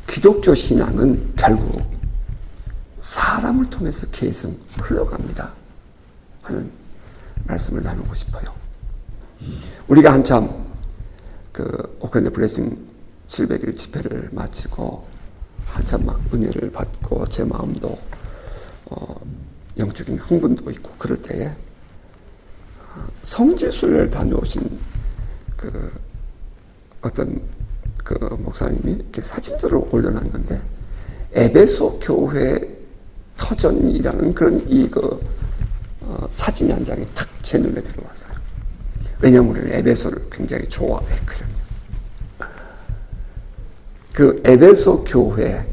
기독교 신앙은 결국 사람을 통해서 계속 흘러갑니다 하는 말씀을 나누고 싶어요. 우리가 한참 오클랜드 블레싱 700일 집회를 마치고 한참 막 은혜를 받고 제 마음도 영적인 흥분도 있고 그럴 때에 성지순례를 다녀오신 어떤 목사님이 이렇게 사진들을 올려놨는데 에베소 교회 터전이라는 그런 사진이 한 장이 탁 제 눈에 들어왔어요. 왜냐하면 우리는 에베소를 굉장히 좋아했거든요. 그 에베소 교회,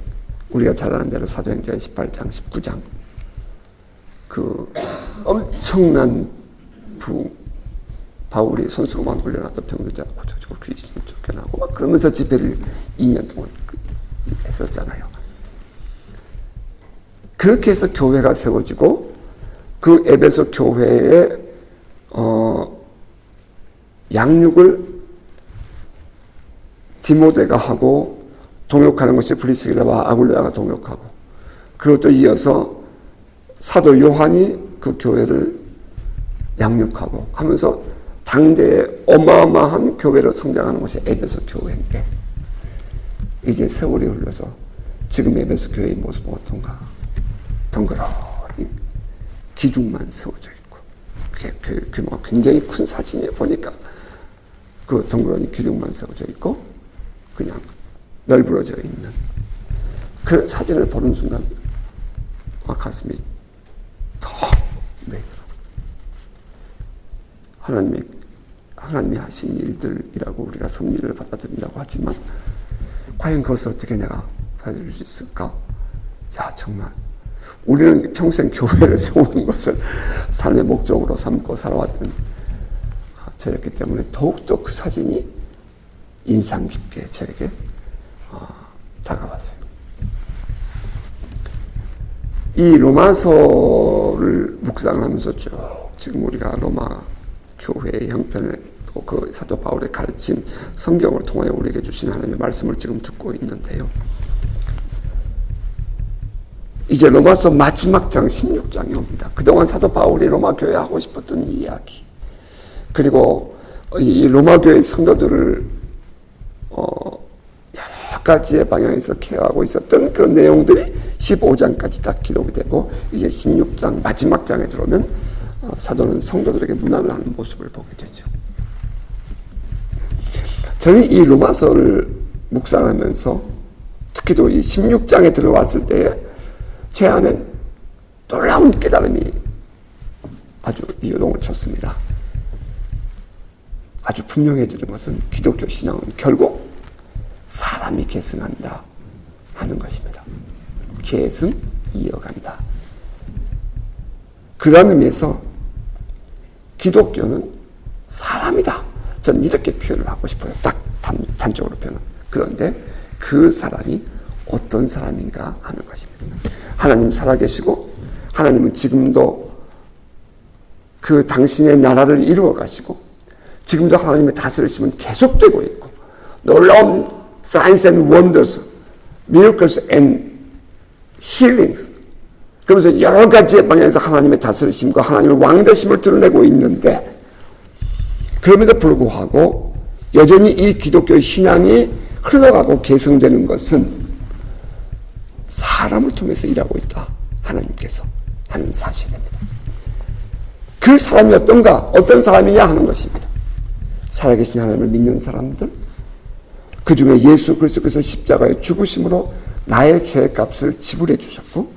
우리가 잘 아는 대로 사도행전 18장, 19장, 그 엄청난 바울이 손수건만 올려놔도 병든 자가 고쳐지고 귀신이 쫓겨나고 막 그러면서 집회를 2년 동안 했었잖아요. 그렇게 해서 교회가 세워지고 그 에베소 교회의 양육을 디모데가 하고 동역하는 것이 브리스길라와 아굴레아가 동역하고, 그리고 또 이어서 사도 요한이 그 교회를 양육하고 하면서 당대의 어마어마한 교회로 성장하는 것이 에베소 교회인데, 이제 세월이 흘러서 지금 에베소 교회의 모습은 어떤가? 덩그러니 기둥만 세워져 있고, 규모가 굉장히 큰 사진에 보니까 그 덩그러니 기둥만 세워져 있고 그냥 널브러져 있는 그런 사진을 보는 순간 가슴이 턱 메이더라고요. 하나님이 하신 일들이라고 우리가 섭리를 받아들인다고 하지만 과연 그것을 어떻게 내가 받아들일 수 있을까? 야, 정말 우리는 평생 교회를 세우는 것을 삶의 목적으로 삼고 살아왔던 저였기 때문에 더욱더 그 사진이 인상 깊게 저에게 다가왔어요. 이 로마서를 묵상하면서 쭉 지금 우리가 로마 교회의 형편에 또 그 사도 바울의 가르침, 성경을 통하여 우리에게 주신 하나님의 말씀을 지금 듣고 있는데요. 이제 로마서 마지막 장 16장이 옵니다. 그동안 사도 바울이 로마 교회에 하고 싶었던 이야기, 그리고 이 로마 교회 성도들을 여러 가지의 방향에서 케어하고 있었던 그런 내용들이 15장까지 다 기록이 되고, 이제 16장 마지막 장에 들어오면 사도는 성도들에게 문안을 하는 모습을 보게 되죠. 저는 이 로마서를 묵상하면서 특히도 이 16장에 들어왔을 때에 제 안에 놀라운 깨달음이 아주 요동을 쳤습니다. 아주 분명해지는 것은 기독교 신앙은 결국 사람이 계승한다 하는 것입니다. 계승, 이어간다. 그런 의미에서 기독교는 사람이다. 저는 이렇게 표현을 하고 싶어요. 딱 단적으로 표현은. 그런데 그 사람이 어떤 사람인가 하는 것입니다. 하나님 살아계시고 하나님은 지금도 그 당신의 나라를 이루어 가시고 지금도 하나님의 다스리심은 계속되고 있고, 놀라운 signs and wonders, miracles and healings, 그러면서 여러 가지의 방향에서 하나님의 다스리심과 하나님의 왕되심을 드러내고 있는데, 그럼에도 불구하고 여전히 이 기독교 신앙이 흘러가고 계승되는 것은 사람을 통해서 일하고 있다, 하나님께서 하는 사실입니다. 그 사람이 어떤 사람이냐 하는 것입니다. 살아계신 하나님을 믿는 사람들, 그 중에 예수 그리스도께서 십자가의 죽으심으로 나의 죄의 값을 지불해 주셨고,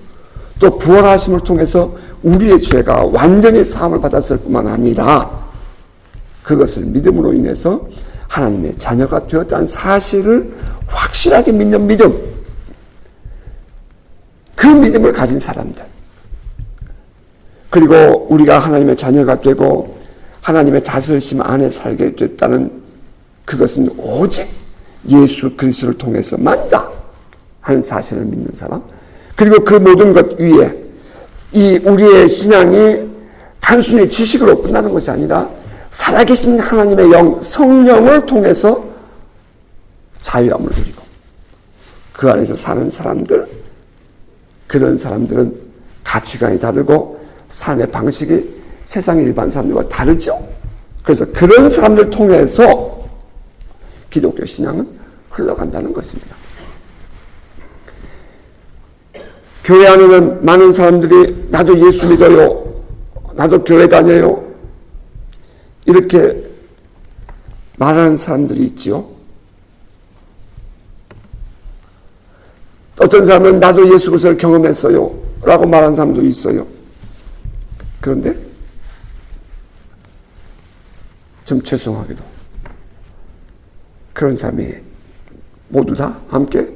또 부활하심을 통해서 우리의 죄가 완전히 사함을 받았을 뿐만 아니라 그것을 믿음으로 인해서 하나님의 자녀가 되었다는 사실을 확실하게 믿는 믿음, 그 믿음을 가진 사람들, 그리고 우리가 하나님의 자녀가 되고 하나님의 다스리심 안에 살게 됐다는 그것은 오직 예수 그리스도를 통해서만이다 하는 사실을 믿는 사람, 그리고 그 모든 것 위에 이 우리의 신앙이 단순히 지식으로 끝나는 것이 아니라 살아계신 하나님의 영, 성령을 통해서 자유함을 누리고 그 안에서 사는 사람들, 그런 사람들은 가치관이 다르고 삶의 방식이 세상 일반 사람들과 다르죠. 그래서 그런 사람들 통해서 기독교 신앙은 흘러간다는 것입니다. 교회 안에는 많은 사람들이 나도 예수 믿어요, 나도 교회 다녀요, 이렇게 말하는 사람들이 있지요. 어떤 사람은 나도 예수 그리스도를 경험했어요 라고 말하는 사람도 있어요. 그런데 좀 죄송하게도 그런 사람이 모두 다 함께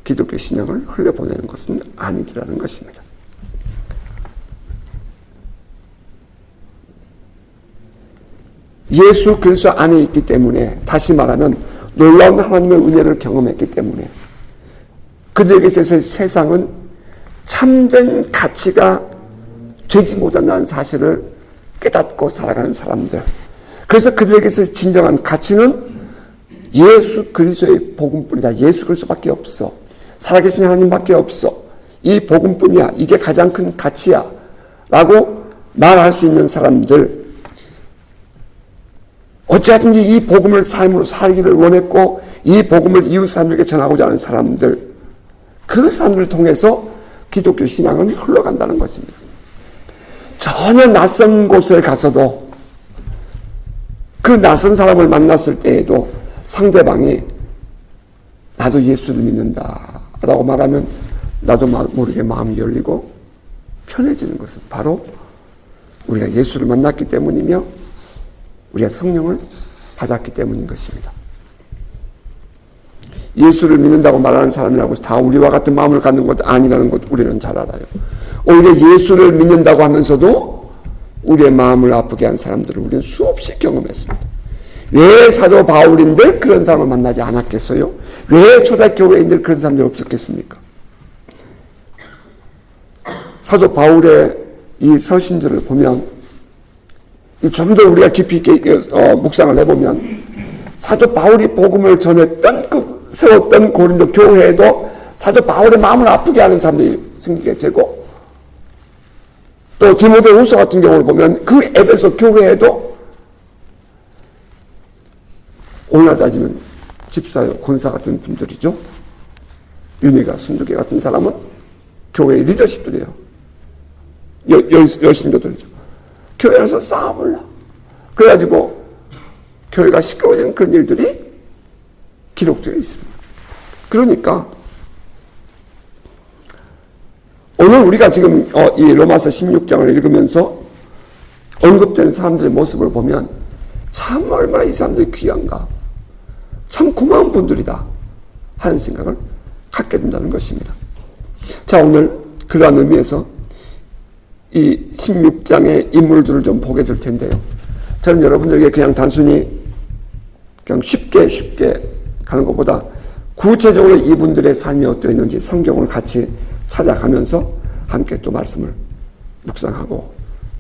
기독교 신앙을 흘려보내는 것은 아니더라는 것입니다. 예수 그리스도 안에 있기 때문에, 다시 말하면 놀라운 하나님의 은혜를 경험했기 때문에 그들에게 있어서 세상은 참된 가치가 되지 못한다는 사실을 깨닫고 살아가는 사람들, 그래서 그들에게서 진정한 가치는 예수 그리스도의 복음뿐이다. 예수 그리스도밖에 없어. 살아계신 하나님밖에 없어. 이 복음뿐이야. 이게 가장 큰 가치야 라고 말할 수 있는 사람들, 어찌하든지 이 복음을 삶으로 살기를 원했고 이 복음을 이웃 사람들에게 전하고자 하는 사람들, 그 사람들을 통해서 기독교 신앙은 흘러간다는 것입니다. 전혀 낯선 곳에 가서도 그 낯선 사람을 만났을 때에도 상대방이 나도 예수를 믿는다 라고 말하면 나도 모르게 마음이 열리고 편해지는 것은 바로 우리가 예수를 만났기 때문이며 우리가 성령을 받았기 때문인 것입니다. 예수를 믿는다고 말하는 사람이라고 다 우리와 같은 마음을 갖는 것 아니라는 것 우리는 잘 알아요. 오히려 예수를 믿는다고 하면서도 우리의 마음을 아프게 한 사람들을 우리는 수없이 경험했습니다. 왜 사도 바울인들 그런 사람을 만나지 않았겠어요? 왜 초대교회인들 그런 사람들이 없었겠습니까? 사도 바울의 이 서신들을 보면, 좀 더 우리가 깊이 있게 묵상을 해보면, 사도 바울이 복음을 전했던 세웠던 고린도 교회에도 사도 바울의 마음을 아프게 하는 사람들이 생기게 되고, 또 디모데후서 같은 경우를 보면 그 에베소 교회에도 오늘날 따지면 집사요, 권사 같은 분들이죠. 윤희가, 순두개 같은 사람은 교회의 리더십들이에요. 여신교들이죠. 교회 안에서 싸움을 나. 그래가지고 교회가 시끄러워지는 그런 일들이 기록되어 있습니다. 그러니까 오늘 우리가 지금 이 로마서 16장을 읽으면서 언급된 사람들의 모습을 보면 참 얼마나 이 사람들이 귀한가, 참 고마운 분들이다 하는 생각을 갖게 된다는 것입니다. 자, 오늘 그러한 의미에서 이 16장의 인물들을 좀 보게 될 텐데요. 저는 여러분들에게 그냥 단순히 그냥 쉽게 가는 것보다 구체적으로 이분들의 삶이 어떠했는지 성경을 같이 찾아가면서 함께 또 말씀을 묵상하고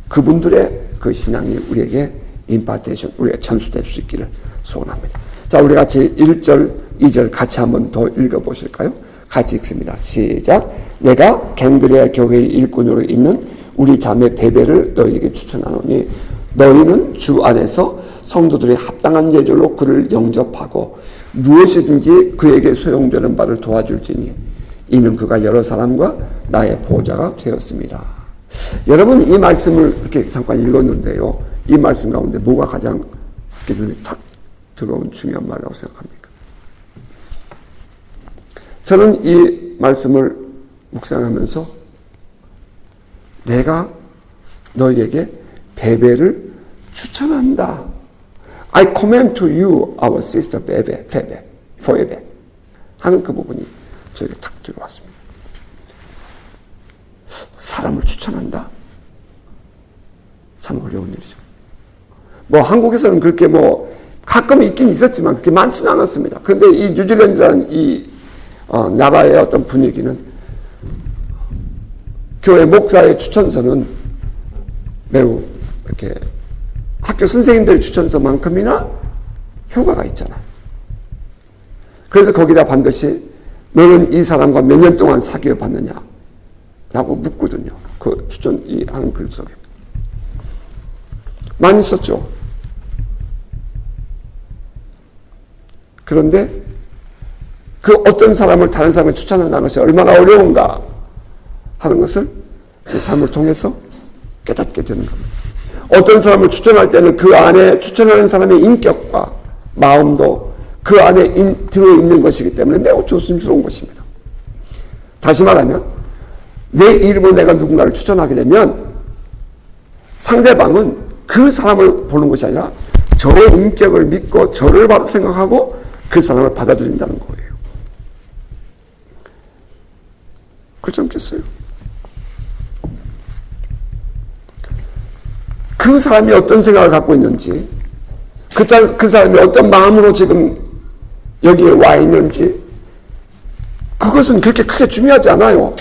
그분들의 그 신앙이 우리에게 임파테이션, 우리가 전수될 수 있기를 소원합니다. 자, 우리 같이 1절, 2절 같이 한번 더 읽어보실까요? 같이 읽습니다. 시작. 내가 갱그레아 교회의 일꾼으로 있는 우리 자매 베베를 너희에게 추천하노니 너희는 주 안에서 성도들의 합당한 예절로 그를 영접하고 무엇이든지 그에게 소용되는 바를 도와줄지니 이는 그가 여러 사람과 나의 보호자가 되었습니다. 여러분, 이 말씀을 이렇게 잠깐 읽었는데요. 이 말씀 가운데 뭐가 가장 눈에 탁 들어온 중요한 말이라고 생각합니까? 저는 이 말씀을 묵상하면서 내가 너희에게 베베를 추천한다. I commend to you our sister 베베, 포에베 하는 그 부분이 저에게 탁 들어왔습니다. 사람을 추천한다? 참 어려운 일이죠. 한국에서는 그렇게 가끔 있긴 있었지만 그렇게 많지는 않았습니다. 그런데 이 뉴질랜드라는 이 나라의 어떤 분위기는 교회 목사의 추천서는 매우 이렇게 학교 선생님들의 추천서만큼이나 효과가 있잖아요. 그래서 거기다 반드시 너는 이 사람과 몇 년 동안 사귀어 봤느냐? 라고 묻거든요. 그 추천하는 글 속에. 많이 썼죠. 그런데 그 어떤 사람을 다른 사람에 추천한다는 것이 얼마나 어려운가 하는 것을 이 삶을 통해서 깨닫게 되는 겁니다. 어떤 사람을 추천할 때는 그 안에 추천하는 사람의 인격과 마음도 그 안에 들어있는 것이기 때문에 매우 조심스러운 것입니다. 다시 말하면 내 이름으로 내가 누군가를 추천하게 되면 상대방은 그 사람을 보는 것이 아니라 저의 인격을 믿고 저를 생각하고 그 사람을 받아들인다는 거예요. 그렇지 않겠어요? 그 사람이 어떤 생각을 갖고 있는지, 그 사람이 어떤 마음으로 지금 여기에 와 있는지, 그것은 그렇게 크게 중요하지 않아요.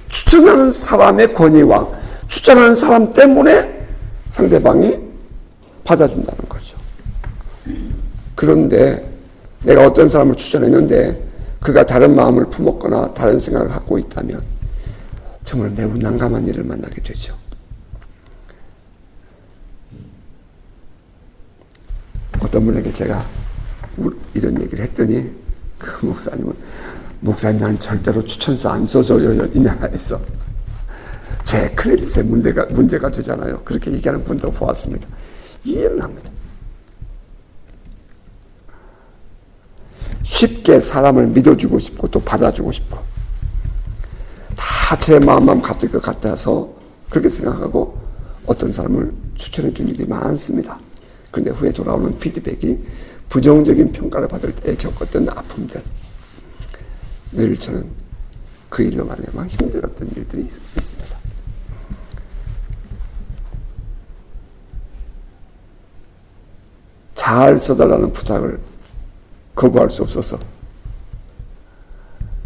추천하는 사람의 권위와 추천하는 사람 때문에 상대방이 받아준다는 거죠. 그런데 내가 어떤 사람을 추천했는데 그가 다른 마음을 품었거나 다른 생각을 갖고 있다면 정말 매우 난감한 일을 만나게 되죠. 어떤 분에게 제가 이런 얘기를 했더니 그 목사님은 목사님 나는 절대로 추천서 안 써줘요 이 나라에서. 제 크레딧에 문제가 되잖아요. 그렇게 얘기하는 분도 보았습니다. 이해는 합니다. 쉽게 사람을 믿어주고 싶고 또 받아주고 싶고 다 제 마음만 같을 것 같아서 그렇게 생각하고 어떤 사람을 추천해 준 일이 많습니다. 그런데 후에 돌아오는 피드백이 부정적인 평가를 받을 때 겪었던 아픔들, 늘 저는 그 일로 말미암아 힘들었던 일들이 있습니다. 잘 써달라는 부탁을 거부할 수 없어서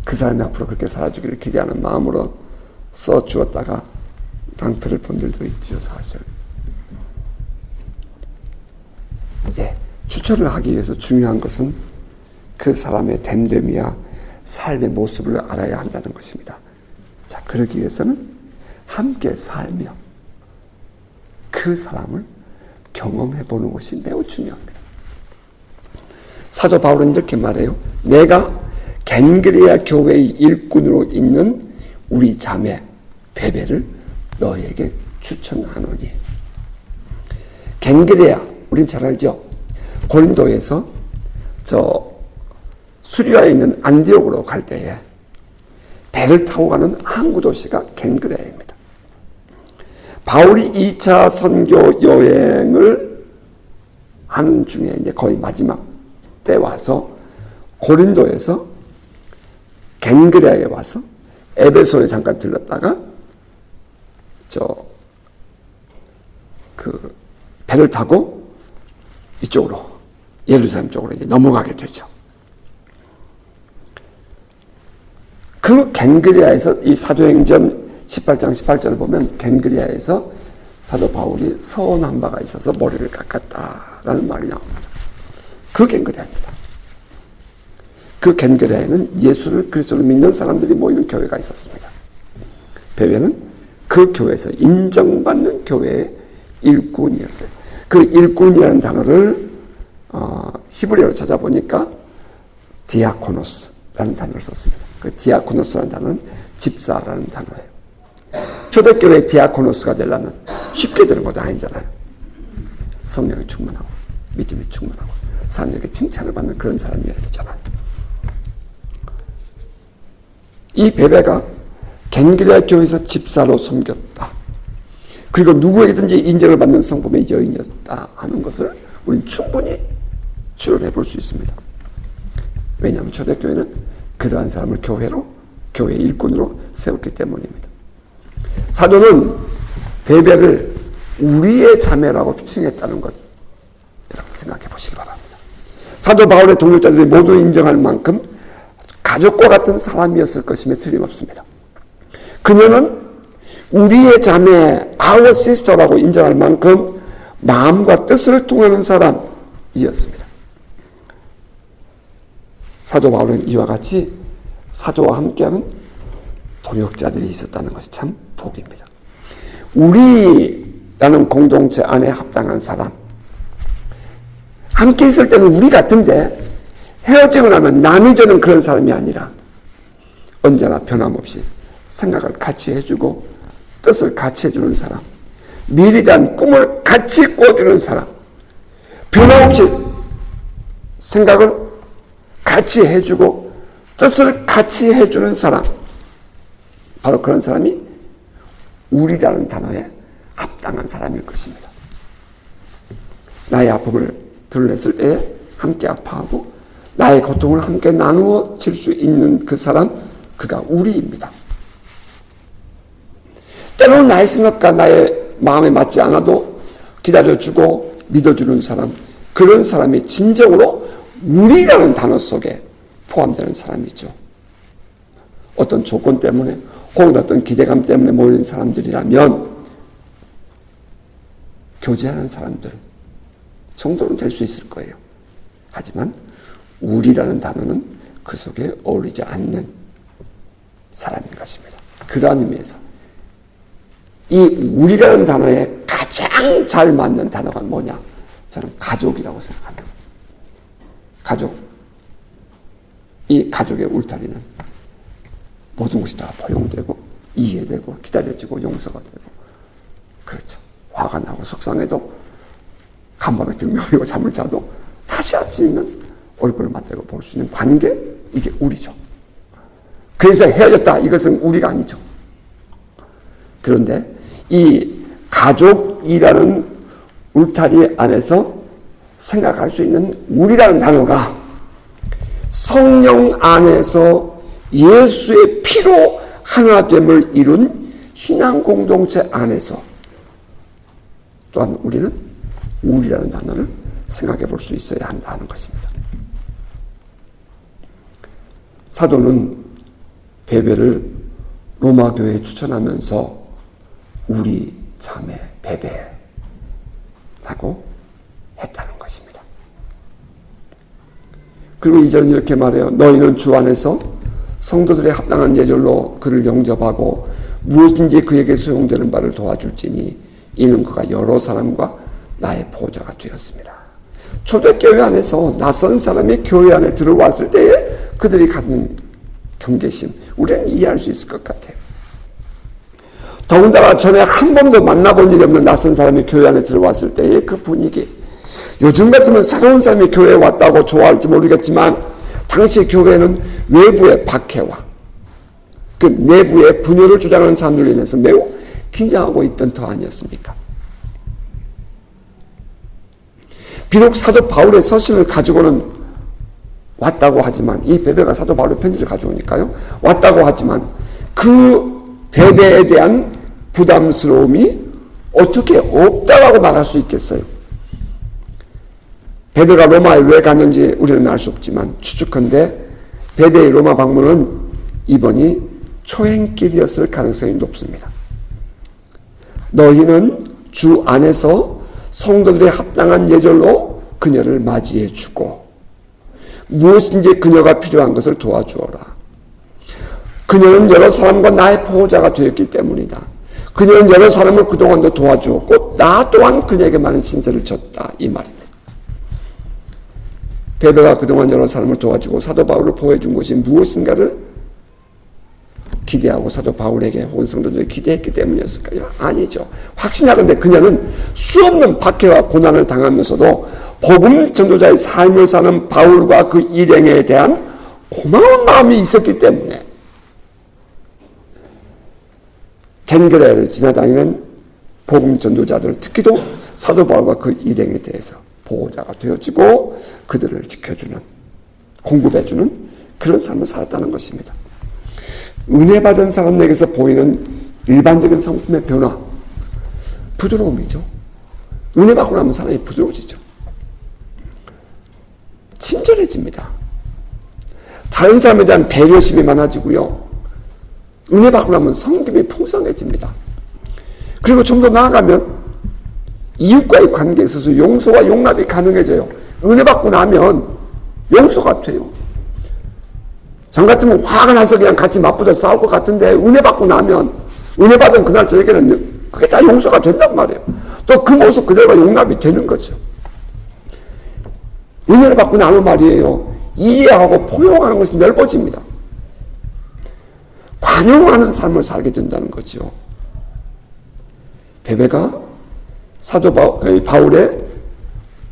그 사람이 앞으로 그렇게 살아주기를 기대하는 마음으로 써주었다가 낭패를 본 일도 있지요, 사실. 예, 추천을 하기 위해서 중요한 것은 그 사람의 됨됨이와 삶의 모습을 알아야 한다는 것입니다. 자, 그러기 위해서는 함께 살며 그 사람을 경험해 보는 것이 매우 중요합니다. 사도 바울은 이렇게 말해요. 내가 겐그레아 교회의 일꾼으로 있는 우리 자매 베베를 너에게 추천하노니. 겐그레아, 우린 잘 알죠? 고린도에서 수리아에 있는 안디옥으로 갈 때에 배를 타고 가는 항구 도시가 겐그레아입니다. 바울이 2차 선교 여행을 하는 중에 이제 거의 마지막 때 와서 고린도에서 겐그레아에 와서 에베소에 잠깐 들렀다가 배를 타고 이쪽으로 예루살렘 쪽으로 이제 넘어가게 되죠. 그 겐그레아에서 이 사도행전 18장 18절을 보면 겐그레아에서 사도 바울이 서원한 바가 있어서 머리를 깎았다라는 말이 나옵니다. 그 겐그레아입니다. 그 겐그레아에는 예수를 그리스도로 믿는 사람들이 모이는 교회가 있었습니다. 베베는 그 교회에서 인정받는 교회의 일꾼이었어요. 그 일꾼이라는 단어를 히브리어로 찾아보니까 디아코노스라는 단어를 썼습니다. 그 디아코노스라는 단어는 집사라는 단어예요. 초대교회 디아코노스가 되려면 쉽게 되는 것도 아니잖아요. 성령이 충만하고 믿음이 충만하고 사람에게 칭찬을 받는 그런 사람이어야 되잖아요. 이 베베가 겐그레아 교회에서 집사로 섬겼다. 그리고 누구에게든지 인정을 받는 성품의 여인이었다 하는 것을 우리는 충분히 추론해 볼 수 있습니다. 왜냐하면 초대교회는 그러한 사람을 교회 일꾼으로 세웠기 때문입니다. 사도는 베베를 우리의 자매라고 칭했다는 것 여러분 생각해 보시기 바랍니다. 사도 바울의 동역자들이 모두 인정할 만큼 가족과 같은 사람이었을 것임에 틀림없습니다. 그녀는 우리의 자매, our sister라고 인정할 만큼 마음과 뜻을 통하는 사람이었습니다. 사도 바울은 이와 같이 사도와 함께하는 동역자들이 있었다는 것이 참 복입니다. 우리라는 공동체 안에 합당한 사람, 함께 있을 때는 우리 같은데 헤어지고 나면 남이 주는 그런 사람이 아니라 언제나 변함없이 생각을 같이 해주고 뜻을 같이 해주는 사람, 미래에 대한 꿈을 같이 꾸어주는 사람, 변함없이 생각을 같이 해주고 뜻을 같이 해주는 사람, 바로 그런 사람이 우리라는 단어에 합당한 사람일 것입니다. 나의 아픔을 드러냈을 때에 함께 아파하고 나의 고통을 함께 나누어 질 수 있는 그 사람, 그가 우리입니다. 때로는 나의 생각과 나의 마음에 맞지 않아도 기다려주고 믿어주는 사람, 그런 사람이 진정으로 우리라는 단어 속에 포함되는 사람이죠. 어떤 조건 때문에 혹은 어떤 기대감 때문에 모이는 사람들이라면 교제하는 사람들 정도는 될 수 있을 거예요. 하지만 우리라는 단어는 그 속에 어울리지 않는 사람인 것입니다. 그러한 의미에서 이 우리라는 단어에 가장 잘 맞는 단어가 뭐냐? 저는 가족이라고 생각합니다. 가족. 이 가족의 울타리는 모든 것이 다 포용되고 이해되고 기다려지고 용서가 되고, 그렇죠. 화가 나고 속상해도 간밤에 등명이고 잠을 자도 다시 아침이면 얼굴을 맞대고 볼 수 있는 관계, 이게 우리죠. 그래서 헤어졌다, 이것은 우리가 아니죠. 그런데 이 가족이라는 울타리 안에서 생각할 수 있는 우리라는 단어가 성령 안에서 예수의 피로 하나됨을 이룬 신앙 공동체 안에서 또한 우리는 우리라는 단어를 생각해 볼 수 있어야 한다는 것입니다. 사도는 베베를 로마 교회에 추천하면서 우리 자매 베베라고 했다는 것입니다. 그리고 이절은 이렇게 말해요. 너희는 주 안에서 성도들의 합당한 예절로 그를 영접하고 무엇인지 그에게 소용되는 바를 도와줄지니 이는 그가 여러 사람과 나의 보호자가 되었습니다. 초대교회 안에서 낯선 사람이 교회 안에 들어왔을 때에 그들이 갖는 경계심, 우리는 이해할 수 있을 것 같아요. 더군다나 전에 한 번도 만나본 일이 없는 낯선 사람이 교회 안에 들어왔을 때의 그 분위기, 요즘 같으면 새로운 사람이 교회에 왔다고 좋아할지 모르겠지만 당시 교회는 외부의 박해와 그 내부의 분열을 주장하는 사람들로 인해서 매우 긴장하고 있던 터 아니었습니까? 비록 사도 바울의 서신을 가지고는 왔다고 하지만, 이 베베가 사도 바울의 편지를 가져오니까요, 왔다고 하지만 그 베베에 대한 부담스러움이 어떻게 없다고 말할 수 있겠어요? 베베가 로마에 왜 갔는지 우리는 알 수 없지만 추측컨대 베베의 로마 방문은 이번이 초행길이었을 가능성이 높습니다. 너희는 주 안에서 성도들의 합당한 예절로 그녀를 맞이해 주고 무엇인지 그녀가 필요한 것을 도와주어라. 그녀는 여러 사람과 나의 보호자가 되었기 때문이다. 그녀는 여러 사람을 그동안도 도와주었고 나 또한 그녀에게 많은 신세를 졌다, 이 말입니다. 베베가 그동안 여러 사람을 도와주고 사도 바울을 보호해 준 것이 무엇인가를 기대하고 사도 바울에게 혹은 성도들에게 기대했기 때문이었을까요? 아니죠. 확신하건대 그녀는 수없는 박해와 고난을 당하면서도 복음 전도자의 삶을 사는 바울과 그 일행에 대한 고마운 마음이 있었기 때문에 겐그레를 지나다니는 복음 전도자들, 특히도 사도 바울과 그 일행에 대해서 보호자가 되어지고 그들을 지켜주는, 공급해주는 그런 삶을 살았다는 것입니다. 은혜 받은 사람에게서 보이는 일반적인 성품의 변화, 부드러움이죠. 은혜 받고 나면 사람이 부드러워지죠. 친절해집니다. 다른 사람에 대한 배려심이 많아지고요. 은혜 받고 나면 성김이 풍성해집니다. 그리고 좀 더 나아가면 이웃과의 관계에 있어서 용서와 용납이 가능해져요. 은혜 받고 나면 용서가 돼요. 전 같으면 화가 나서 그냥 같이 맞붙어 싸울 것 같은데 은혜 받고 나면 은혜 받은 그날 저에게는 그게 다 용서가 된단 말이에요. 또 그 모습 그대로가 용납이 되는 거죠. 은혜를 받고 나면 말이에요. 이해하고 포용하는 것이 넓어집니다. 관용하는 삶을 살게 된다는 거죠. 베베가 사도 바울의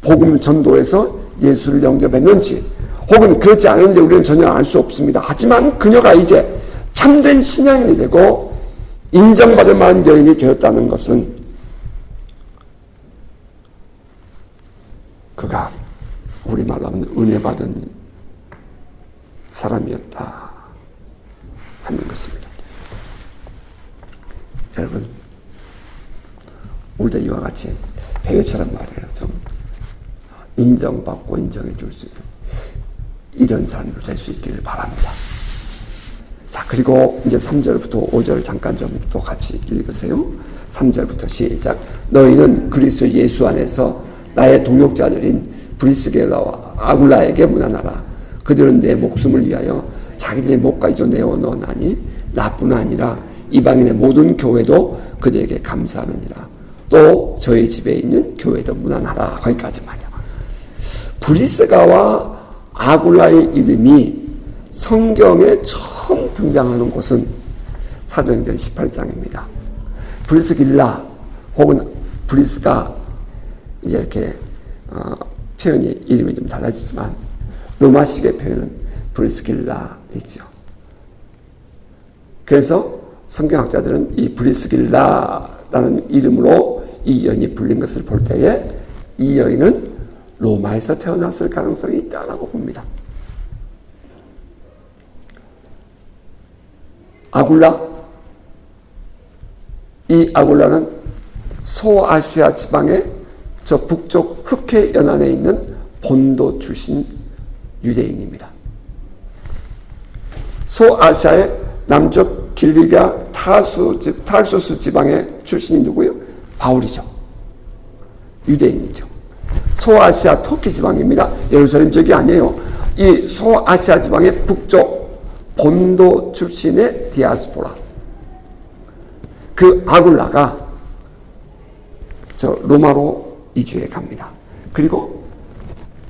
복음 전도에서 예수를 영접했는지 혹은 그렇지 않은지 우리는 전혀 알 수 없습니다. 하지만 그녀가 이제 참된 신앙인이 되고 인정받을 만한 여인이 되었다는 것은 그가 우리말로 하면 은혜 받은 사람이었다 하는 것입니다. 여러분, 우리도 이와 같이 베베처럼 말이에요. 좀 인정받고 인정해 줄 수 있는 이런 사람으로 될 수 있기를 바랍니다. 자, 그리고 이제 3절부터 5절 잠깐 좀 또 같이 읽으세요. 3절부터 시작. 너희는 그리스도 예수 안에서 나의 동역자들인 브리스게라와 아굴라에게 문안하라. 그들은 내 목숨을 위하여 자기들의 목까지도 내어놓으나니 나뿐 아니라 이방인의 모든 교회도 그들에게 감사하느니라. 또 저희 집에 있는 교회도 문안하라. 거기까지만요. 브리스가와 아굴라의 이름이 성경에 처음 등장하는 곳은 사도행전 18장입니다. 브리스길라 혹은 브리스가 이제 이렇게 표현이 이름이 좀 달라지지만 로마식의 표현은 브리스길라이죠. 그래서 성경학자들은 이 브리스길라라는 이름으로 이 여인이 불린 것을 볼 때에 이 여인은 로마에서 태어났을 가능성이 있다라고 봅니다. 아굴라, 이 아굴라는 소아시아 지방의 저 북쪽 흑해 연안에 있는 본도 출신 유대인입니다. 소아시아의 남쪽 길리기아 타르수스 지방의 출신이 누구요? 바울이죠. 유대인이죠. 소아시아 터키 지방입니다. 예루살렘 쪽이 아니에요. 이 소아시아 지방의 북쪽 본도 출신의 디아스포라. 그 아굴라가 저 로마로 이주해 갑니다. 그리고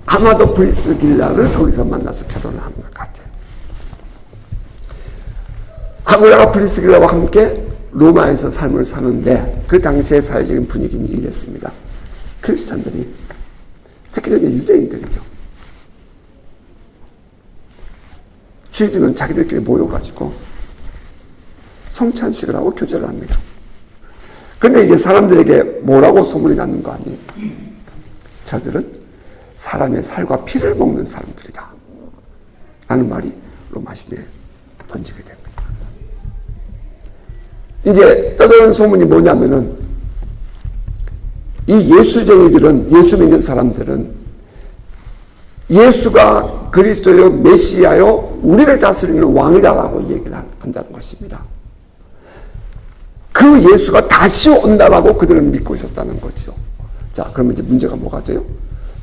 아마도 브리스길라를 거기서 만나서 결혼을 한 것 같아요. 아굴라가 브리스길라와 함께 로마에서 삶을 사는데 그 당시의 사회적인 분위기는 이랬습니다. 크리스찬들이 특히 유대인들이죠. 주일이면 자기들끼리 모여가지고 성찬식을 하고 교제를 합니다. 그런데 이제 사람들에게 뭐라고 소문이 났는 거 아니에요? 저들은 사람의 살과 피를 먹는 사람들이다 라는 말이 로마 시대에 번지게 됩니다. 이제 떠도는 소문이 뭐냐면은 이 예수쟁이들은, 예수 믿는 사람들은 예수가 그리스도요 메시아요 우리를 다스리는 왕이다라고 얘기를 한다는 것입니다. 그 예수가 다시 온다라고 그들은 믿고 있었다는 거죠. 자, 그러면 이제 문제가 뭐가 돼요?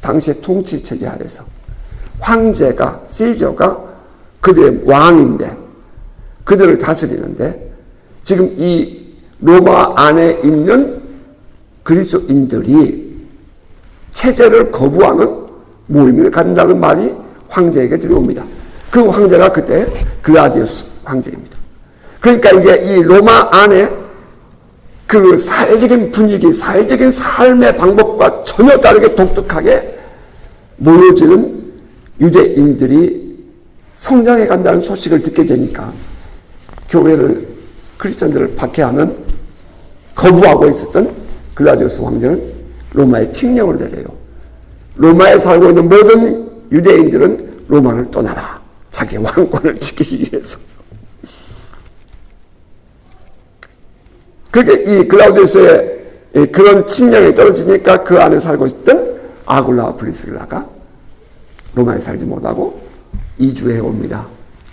당시의 통치 체제 하에서 황제가, 시저가 그들의 왕인데 그들을 다스리는데 지금 이 로마 안에 있는 그리스도인들이 체제를 거부하는 모임을 갖는다는 말이 황제에게 들어옵니다. 그 황제가 그때 글라디우스 황제입니다. 그러니까 이제 이 로마 안에 그 사회적인 분위기, 사회적인 삶의 방법과 전혀 다르게 독특하게 모여지는 유대인들이 성장해 간다는 소식을 듣게 되니까 교회를, 크리스천들을 박해하는, 거부하고 있었던 글라디우스 황제는 로마에 칙령을 내려요. 로마에 살고 있는 모든 유대인들은 로마를 떠나라. 자기 왕권을 지키기 위해서. 그렇게 이 글라우디우스의 그런 칙령이 떨어지니까 그 안에 살고 있던 아굴라와 브리스길라가 로마에 살지 못하고 이주해 옵니다.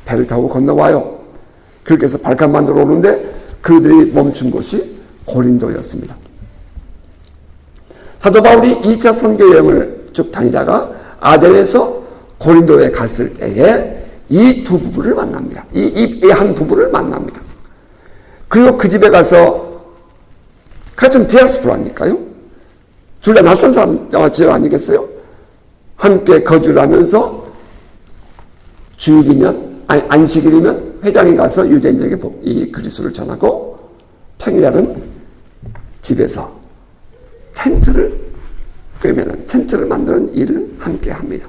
배를 타고 건너와요. 그렇게 해서 발칸반도로 오는데 그들이 멈춘 곳이 고린도였습니다. 사도 바울이 2차 선교 여행을 쭉 다니다가 아덴에서 고린도에 갔을 때에 이 두 부부를 만납니다. 이 한 부부를 만납니다. 그리고 그 집에 가서 같은 디아스포라니까요. 둘 다 낯선 사람 지역 아니겠어요? 함께 거주를 하면서 주일이면 안식일이면 회당에 가서 유대인들에게 이 그리스도를 전하고 평일날은 집에서 텐트를 만드는 일을 함께 합니다.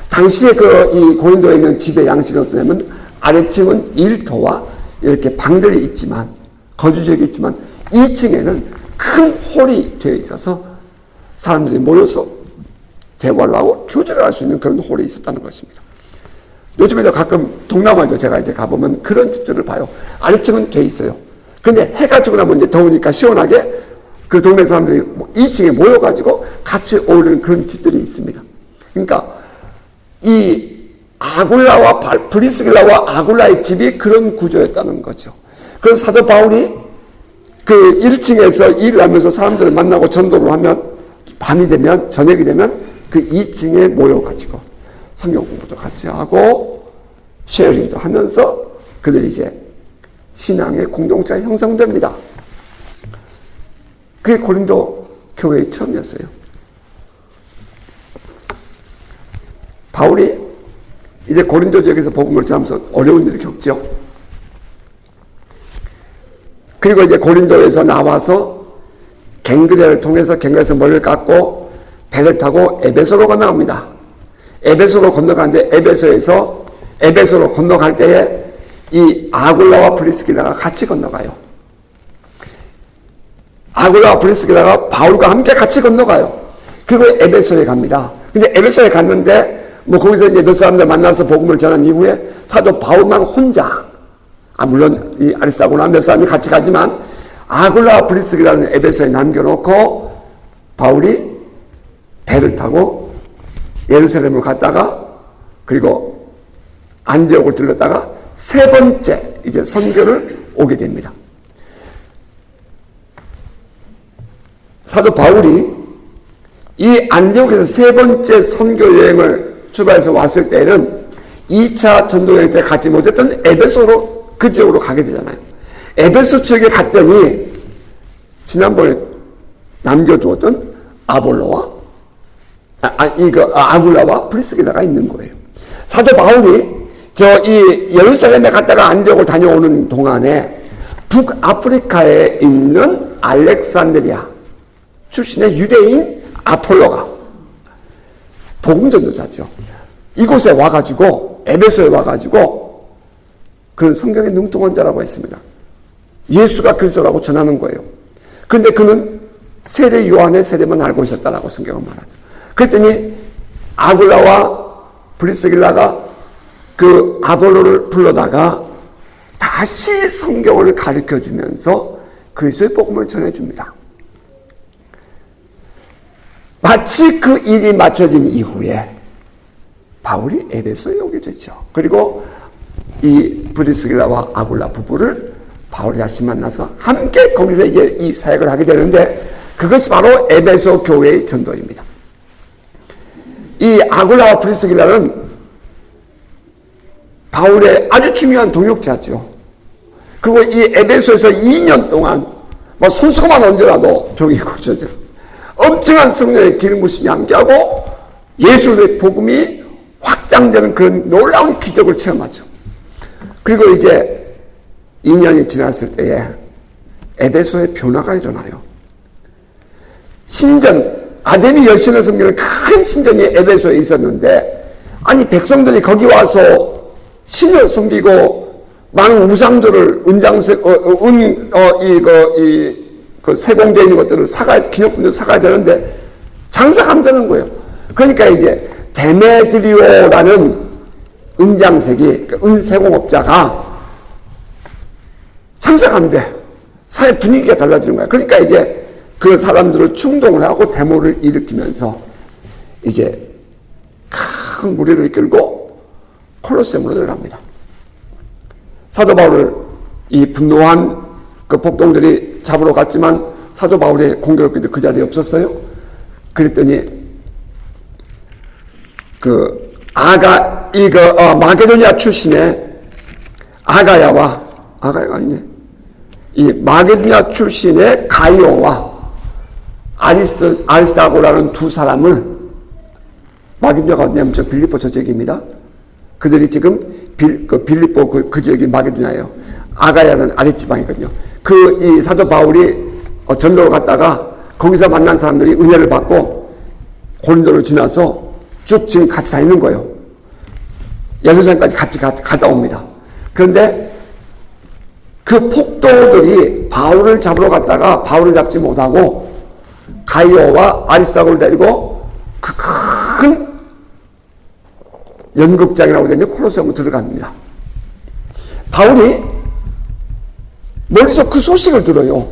당시에 이 고린도에 있는 집의 양식은 어떠냐면 아래층은 일터와 이렇게 방들이 있지만 거주지역이 있지만 2층에는 큰 홀이 되어 있어서 사람들이 모여서 대화를 하고 교제를 할 수 있는 그런 홀이 있었다는 것입니다. 요즘에도 가끔 동남아에도 제가 이제 가보면 그런 집들을 봐요. 아래층은 돼 있어요. 근데 해가 지고 나면 이제 더우니까 시원하게 그 동네 사람들이 2층에 모여가지고 같이 어울리는 그런 집들이 있습니다. 그러니까 이 아굴라와 브리스길라와 아굴라의 집이 그런 구조였다는 거죠. 그래서 사도 바울이 그 1층에서 일을 하면서 사람들을 만나고 전도를 하면 밤이 되면 저녁이 되면 그 2층에 모여가지고 성경 공부도 같이 하고 쉐어링도 하면서 그들이 이제 신앙의 공동체가 형성됩니다. 그게 고린도 교회의 처음이었어요. 바울이 이제 고린도 지역에서 복음을 전하면서 어려운 일을 겪죠. 그리고 이제 고린도에서 나와서 갱그레를 통해서 갱그레에서 머리를 깎고 배를 타고 에베소로 건너갑니다. 에베소로 건너가는데 에베소로 건너갈 때에 이 아굴라와 브리스길라가 같이 건너가요. 아굴라와 브리스길라가 바울과 함께 같이 건너가요. 그리고 에베소에 갑니다. 근데 에베소에 갔는데 거기서 이제 몇 사람들 만나서 복음을 전한 이후에 사도 바울만 혼자, 물론 이 아리스타고나 몇 사람이 같이 가지만 아굴라와 브리스길라는 에베소에 남겨놓고 바울이 배를 타고 예루살렘을 갔다가 그리고 안디옥을 들렀다가 세 번째 이제 선교를 오게 됩니다. 사도 바울이 이 안디옥에서 세 번째 선교 여행을 출발해서 왔을 때는 2차 전도 여행 때 가지 못했던 에베소로 그 지역으로 가게 되잖아요. 에베소 지역에 갔더니 지난번에 남겨두었던 아굴라와 브리스길라가 있는 거예요. 사도 바울이 이 예루살렘에 갔다가 안디옥을 다녀오는 동안에 북아프리카에 있는 알렉산드리아 출신의 유대인 아폴로가 복음 전도자죠. 이곳에 와가지고 에베소에 와가지고 그는 성경의 능통한 자라고 했습니다. 예수가 그리스도라고 전하는 거예요. 그런데 그는 세례 요한의 세례만 알고 있었다라고 성경은 말하죠. 그랬더니 아굴라와 브리스길라가 그 아볼로를 불러다가 다시 성경을 가르쳐주면서 그리스도의 복음을 전해줍니다. 마치 그 일이 마쳐진 이후에 바울이 에베소에 오게 되죠. 그리고 이 브리스길라와 아굴라 부부를 바울이 다시 만나서 함께 거기서 이제 이 사역을 하게 되는데 그것이 바로 에베소 교회의 전도입니다. 이 아굴라와 브리스길라는 바울의 아주 중요한 동역자죠. 그리고 이 에베소에서 2년 동안 손수건만 얹어라도 병이 고쳐져. 엄청난 성령의 기름 부심이 함께하고 예수의 복음이 확장되는 그런 놀라운 기적을 체험하죠. 그리고 이제 2년이 지났을 때에 에베소에 변화가 일어나요. 신전, 아데미 여신을 섬기는 큰 신전이 에베소에 있었는데 백성들이 거기 와서 신을 섬기고 많은 우상들을 세공되어 있는 것들을 기념품들을 사가야 되는데 장사가 안 되는 거예요. 그러니까 이제 데메드리오라는 은장색이 은세공업자가 장사가 안 돼. 사회 분위기가 달라지는 거야. 그러니까 이제 그 사람들을 충동을 하고 데모를 일으키면서 이제 큰 무리를 이끌고 콜로세움으로 들어갑니다. 사도 바울을 이 분노한 그 폭동들이 잡으러 갔지만 사도 바울의 공교롭게도 그 자리에 없었어요. 그랬더니 그 마게도니아 출신의 아가야가 아니네. 이 마게도니아 출신의 가이오와 아리스타고라는 두 사람을, 마게도니아가 어디냐면 저 빌립보 저 지역입니다. 그들이 지금 빌립보 그 지역이 마게도니아예요. 아가야는 아랫지방이거든요. 이 사도 바울이 전도를 갔다가 거기서 만난 사람들이 은혜를 받고 고린도를 지나서 쭉 지금 같이 다니는 거예요. 예루살렘까지 같이 갔다 옵니다. 그런데 그 폭도들이 바울을 잡으러 갔다가 바울을 잡지 못하고 가이오와 아리스타고를 데리고 그 큰 연극장이라고 되는데 콜로세움으로 들어갑니다. 바울이 멀리서 그 소식을 들어요.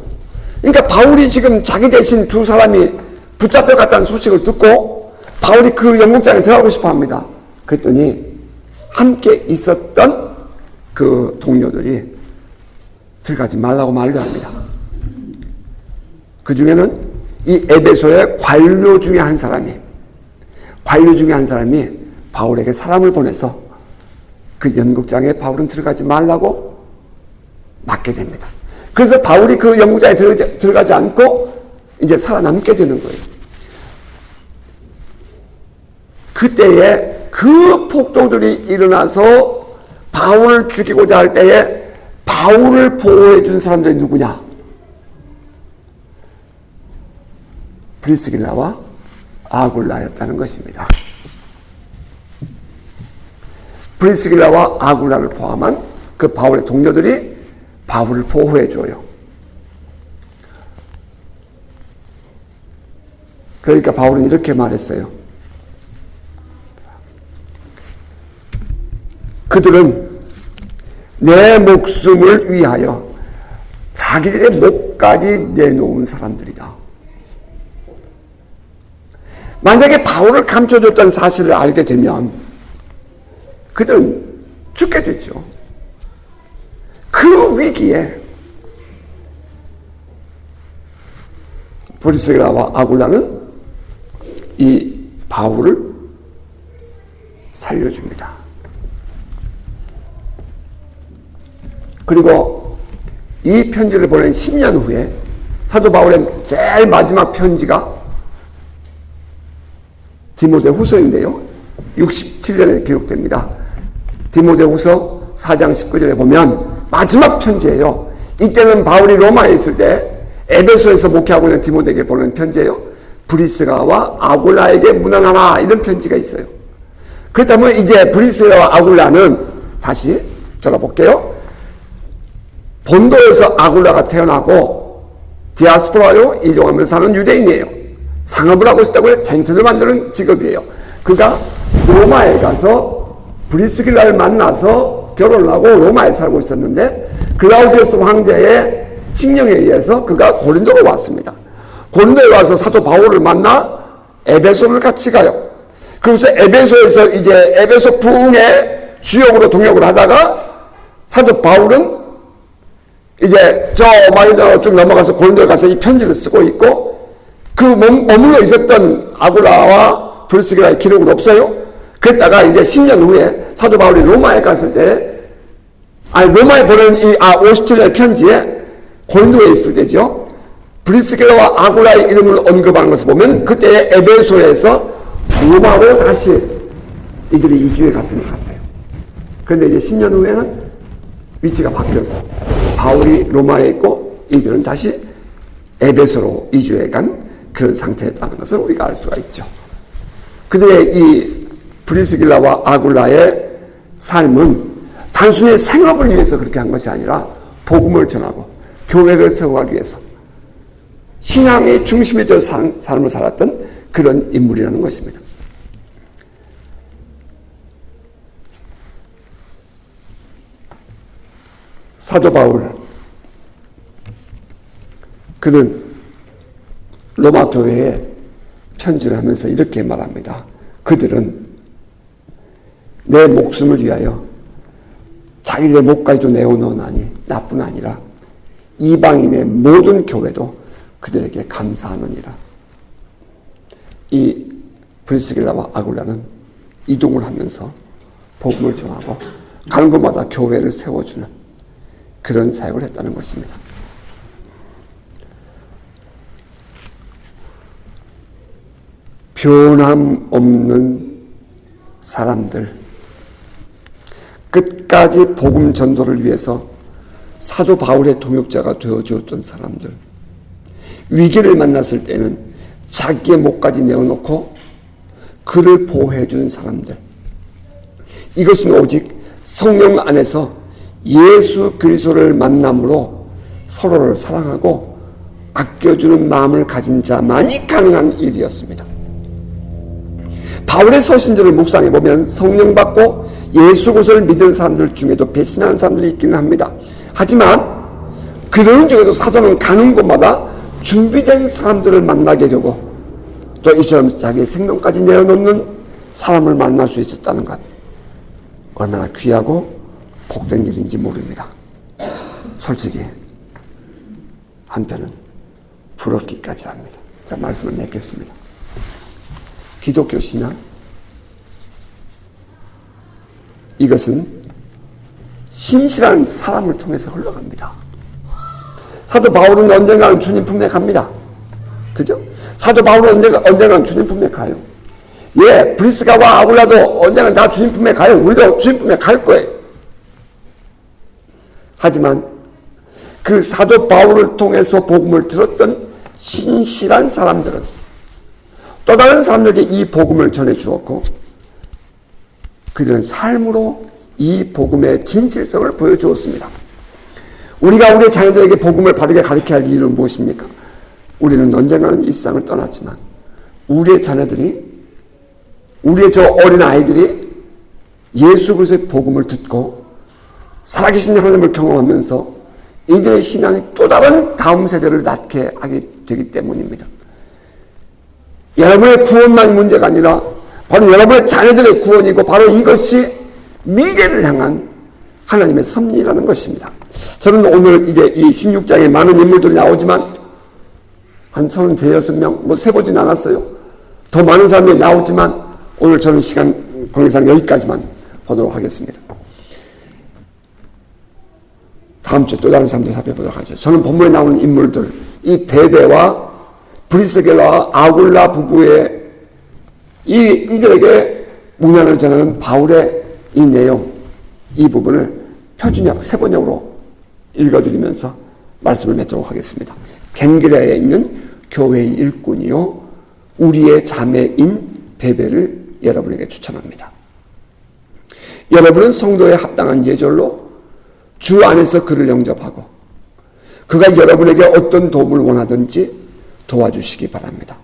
그러니까 바울이 지금 자기 대신 두 사람이 붙잡혀갔다는 소식을 듣고 바울이 그 연극장에 들어가고 싶어 합니다. 그랬더니 함께 있었던 그 동료들이 들어가지 말라고 말을 합니다. 그 중에는 이 에베소의 관료 중에 한 사람이 바울에게 사람을 보내서 그 연극장에 바울은 들어가지 말라고 맡게 됩니다. 그래서 바울이 그 연극장에 들어가지 않고 이제 살아남게 되는 거예요. 그때에 그 폭도들이 일어나서 바울을 죽이고자 할 때에 바울을 보호해 준 사람들이 누구냐? 브리스길라와 아굴라였다는 것입니다. 브리스길라와 아굴라를 포함한 그 바울의 동료들이 바울을 보호해 줘요. 그러니까 바울은 이렇게 말했어요. 그들은 내 목숨을 위하여 자기들의 목까지 내놓은 사람들이다. 만약에 바울을 감춰줬던 사실을 알게 되면 그들은 죽게 되죠. 그 위기에 브리스길라와 아굴라는 이 바울을 살려줍니다. 그리고 이 편지를 보낸 10년 후에 사도 바울의 제일 마지막 편지가 디모데후서인데요. 67년에 기록됩니다. 디모데후서 4장 19절에 보면 마지막 편지예요. 이때는 바울이 로마에 있을 때 에베소에서 목회하고 있는 디모데에게 보낸 편지예요. 브리스가와 아굴라에게 문안하라, 이런 편지가 있어요. 그렇다면 이제 브리스가와 아굴라는 다시 돌아볼게요. 본도에서 아굴라가 태어나고 디아스포라로 이동하면서 사는 유대인이에요. 상업을 하고 있다고요. 텐트를 만드는 직업이에요. 그가 로마에 가서 브리스길라를 만나서 결혼을 하고 로마에 살고 있었는데 글라우디우스 황제의 칙령에 의해서 그가 고린도로 왔습니다. 고린도에 와서 사도 바울을 만나 에베소를 같이 가요. 그래서 에베소에서 이제 에베소 부흥의 주역으로 동역을 하다가 사도 바울은 이제 저 마게도냐로 쭉 넘어가서 고린도에 가서 이 편지를 쓰고 있고 그 머물러 있었던 아굴라와 브리스길라의 기록은 없어요. 그랬다가 이제 10년 후에 사도 바울이 로마에 갔을 때 로마에 보낸 이 57년의 편지에 고린도에 있을 때죠. 브리스길라와 아굴라의 이름을 언급하는 것을 보면 그때 에베소에서 로마로 다시 이들이 이주해 갔던 것 같아요. 그런데 이제 10년 후에는 위치가 바뀌어서 바울이 로마에 있고 이들은 다시 에베소로 이주해 간 그런 상태였다는 것을 우리가 알 수가 있죠. 그들의 이 브리스길라와 아굴라의 삶은 단순히 생업을 위해서 그렇게 한 것이 아니라 복음을 전하고 교회를 세워가기 위해서 신앙의 중심이 되어 삶을 살았던 그런 인물이라는 것입니다. 사도 바울, 그는 로마 교회에 편지를 하면서 이렇게 말합니다. 그들은 내 목숨을 위하여 자기들의 목까지도 내어놓으나니 나뿐 아니라 이방인의 모든 교회도 그들에게 감사하느니라. 이 브리스길라와 아굴라는 이동을 하면서 복음을 전하고 가는 곳마다 교회를 세워주는 그런 사역을 했다는 것입니다. 변함없는 사람들, 끝까지 복음 전도를 위해서 사도 바울의 동역자가 되어주었던 사람들, 위기를 만났을 때는 자기의 목까지 내어놓고 그를 보호해 준 사람들, 이것은 오직 성령 안에서 예수 그리스도를 만남으로 서로를 사랑하고 아껴주는 마음을 가진 자만이 가능한 일이었습니다. 바울의 서신들을 묵상해 보면 성령 받고 예수 그리스도를 믿은 사람들 중에도 배신하는 사람들이 있기는 합니다. 하지만 그러는 중에도 사도는 가는 곳마다 준비된 사람들을 만나게 되고 또 이처럼 자기의 생명까지 내어놓는 사람을 만날 수 있었다는 것, 얼마나 귀하고 복된 일인지 모릅니다. 솔직히 한편은 부럽기까지 합니다. 자, 말씀을 맺겠습니다. 기독교 신앙, 이것은 신실한 사람을 통해서 흘러갑니다. 사도 바울은 언젠가는 주님 품에 갑니다. 그죠? 사도 바울은 언젠가는 주님 품에 가요. 예, 브리스가와 아굴라도 언젠가 다 주님 품에 가요. 우리도 주님 품에 갈 거예요. 하지만 그 사도 바울을 통해서 복음을 들었던 신실한 사람들은 또 다른 사람들에게 이 복음을 전해 주었고 그들은 삶으로 이 복음의 진실성을 보여주었습니다. 우리가 우리 자녀들에게 복음을 바르게 가르쳐야 할 이유는 무엇입니까? 우리는 언젠가는 이 세상을 떠났지만 우리의 자녀들이, 우리의 저 어린 아이들이 예수 그리스도의 복음을 듣고 살아계신 하나님을 경험하면서 이들의 신앙이 또 다른 다음 세대를 낳게 하게 되기 때문입니다. 여러분의 구원만 문제가 아니라 바로 여러분의 자녀들의 구원이고 바로 이것이 미래를 향한 하나님의 섭리라는 것입니다. 저는 오늘 이제 이 16장에 많은 인물들이 나오지만 한 36명, 뭐 세보진 않았어요. 더 많은 사람들이 나오지만 오늘 저는 시간 관계상 여기까지만 보도록 하겠습니다. 다음 주에 또 다른 사람들 살펴보도록 하죠. 저는 본문에 나오는 인물들, 이 베베와 브리스게라와 아굴라 부부의 이들에게 문안을 전하는 바울의 이 내용, 이 부분을 표준역, 세번역으로 읽어드리면서 말씀을 맺도록 하겠습니다. 겐그레아에 있는 교회의 일꾼이요 우리의 자매인 베베를 여러분에게 추천합니다. 여러분은 성도에 합당한 예절로 주 안에서 그를 영접하고 그가 여러분에게 어떤 도움을 원하든지 도와주시기 바랍니다.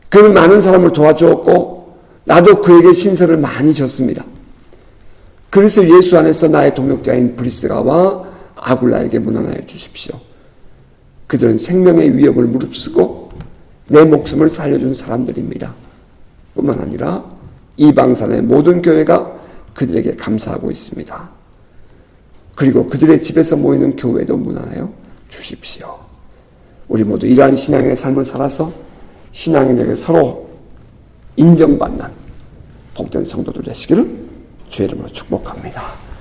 그는 많은 사람을 도와주었고 나도 그에게 신세를 많이 졌습니다. 그래서 예수 안에서 나의 동역자인 브리스가와 아굴라에게 문안하여 주십시오. 그들은 생명의 위협을 무릅쓰고 내 목숨을 살려준 사람들입니다. 뿐만 아니라 이방산의 모든 교회가 그들에게 감사하고 있습니다. 그리고 그들의 집에서 모이는 교회도 문안하여 주십시오. 우리 모두 이러한 신앙의 삶을 살아서 신앙인에게 서로 인정받는 복된 성도들 되시기를 주의 이름으로 축복합니다.